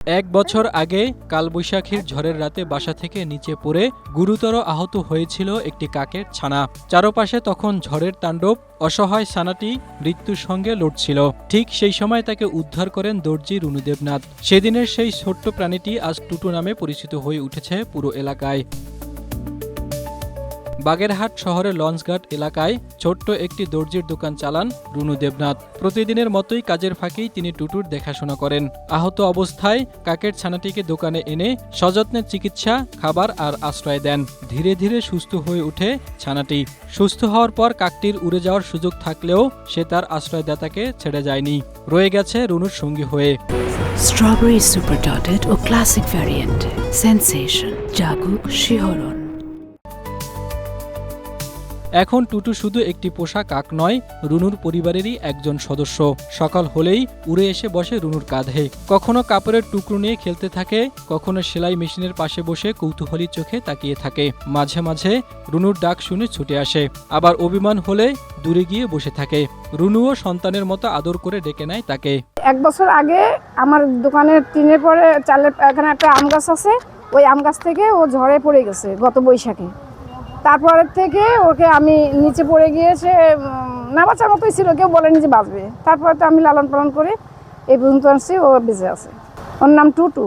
এক বছর আগে কালবৈশাখীর ঝড়ের রাতে বাসা থেকে নিচে পড়ে গুরুতর আহত হয়েছিল একটি কাকের ছানা। চারপাশে তখন ঝড়ের তাণ্ডব, অসহায় ছানাটি মৃত্যুর সঙ্গে লড়ছিল। ঠিক সেই সময় তাকে উদ্ধার করেন দর্জি রুনু দেবনাথ। সেদিনের সেই ছোট্ট প্রাণীটি আজ টুটু নামে পরিচিত হয়ে উঠেছে পুরো এলাকায়। বাগেরহাট শহরের লঞ্চঘাট এলাকায় ছোট্ট একটি দর্জির দোকান চালান রুনু দেবনাথ। প্রতিদিনের মতোই কাজের ফাঁকেই তিনি টুটুর দেখাশোনা করেন। আহত অবস্থায় কাকের ছানাটিকে দোকানে এনে সযত্নে চিকিৎসা, খাবার আর আশ্রয় দেন। ধীরে ধীরে সুস্থ হয়ে ওঠে ছানাটি। সুস্থ হওয়ার পর কাকটির উড়ে যাওয়ার সুযোগ থাকলেও সে তার আশ্রয়দাতাকে ছেড়ে যায়নি, রয়ে গেছে রুনুর সঙ্গী হয়ে। স্ট্রবেরি সুপার ডটেড ও ক্লাসিক ভ্যারিয়েন্ট সেন্সেশন জাগুক শিহরণ। এখন টুটু শুধু একটি পোষা কাক নয়, রুনুর পরিবারেরই একজন সদস্য। সকাল হলেই উড়ে এসে বসে রুনুর কাঁধে। কখনো কাপড়ের টুকরো নিয়ে খেলতে থাকে, কখনো সেলাই মেশিনের পাশে বসে কৌতূহলী চোখে তাকিয়ে থাকে। মাঝে মাঝে রুনুর ডাক শুনে ছুটে আসে, আবার অভিমান হলে দূরে গিয়ে বসে থাকে। রুনুও সন্তানের মতো আদর করে ডেকে নেয় তাকে। এক বছর আগে আমার দোকানের টিনের পরে চালের এখানে একটা আম গাছ আছে, ওই আম গাছ থেকে ও ঝড়ে পড়ে গেছে গত বৈশাখে। তারপরের থেকে ওকে আমি নিচে পড়ে গিয়েছে, না বাঁচার মতোই ছিল, কেউ বলেনি যে বাঁচবে। তারপরে তো আমি লালন পালন করে এই পর্যন্ত আনছি, ও বেঁচে আছে। ওর নাম টুটু।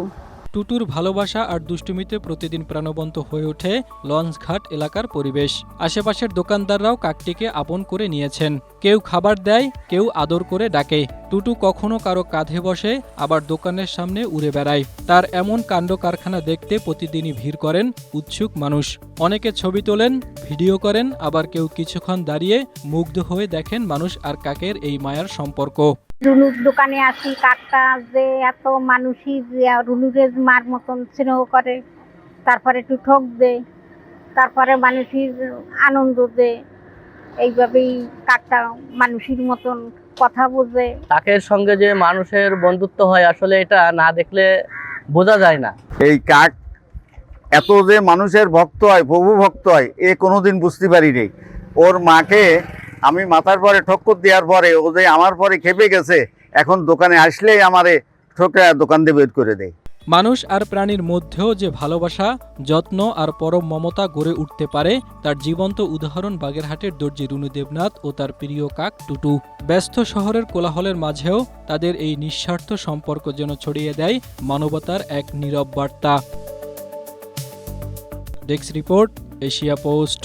টুটুর ভালোবাসা আর দুষ্টুমিতে প্রতিদিন প্রাণবন্ত হয়ে ওঠে লঞ্চঘাট এলাকার পরিবেশ। আশেপাশের দোকানদাররাও কাকটিকে আপন করে নিয়েছেন। কেউ খাবার দেয়, কেউ আদর করে ডাকে। টুটু কখনো কারো কাঁধে বসে, আবার দোকানের সামনে উড়ে বেড়ায়। তার এমন কাণ্ড কারখানা দেখতে প্রতিদিনই ভিড় করেন উৎসুক মানুষ। অনেকে ছবি তোলেন, ভিডিও করেন, আবার কেউ কিছুক্ষণ দাঁড়িয়ে মুগ্ধ হয়ে দেখেন মানুষ আর কাকের এই মায়ার সম্পর্ক। রুনুর দোকানে আসি, কাকটা যে এত মানুষই রুনুরের মার মতন স্নেহ করে, তারপরে একটু ঠক দেয়, তারপরে মানুষের আনন্দ দেয়। এইভাবেই কাকটা মানুষের মতন কথা বোঝে। কাকের সঙ্গে যে মানুষের বন্ধুত্ব হয়, আসলে এটা না দেখলে বোঝা যায় না। এই কাক এত যে মানুষের ভক্ত হয়, প্রভু ভক্ত হয়, এ কোনোদিন বুঝতে পারিনি। ওর মাকে আমি মাথার পরে ঠক্কর দেওয়ার পরে ও যে আমার পরে খেপে গেছে, এখন দোকানে আসলেই আমারে ঠকে দোকান দিয়ে বের করে দেয়। মানুষ আর প্রাণীর মধ্যেও যে ভালোবাসা, যত্ন আর পরম মমতা গড়ে উঠতে পারে, তার জীবন্ত উদাহরণ বাগেরহাটের দর্জি রুনু দেবনাথ ও তার প্রিয় কাক টুটু। ব্যস্ত শহরের কোলাহলের মাঝেও তাদের এই নিঃস্বার্থ সম্পর্ক যেন ছড়িয়ে দেয় মানবতার এক নীরব বার্তা। Desk report, Asia post.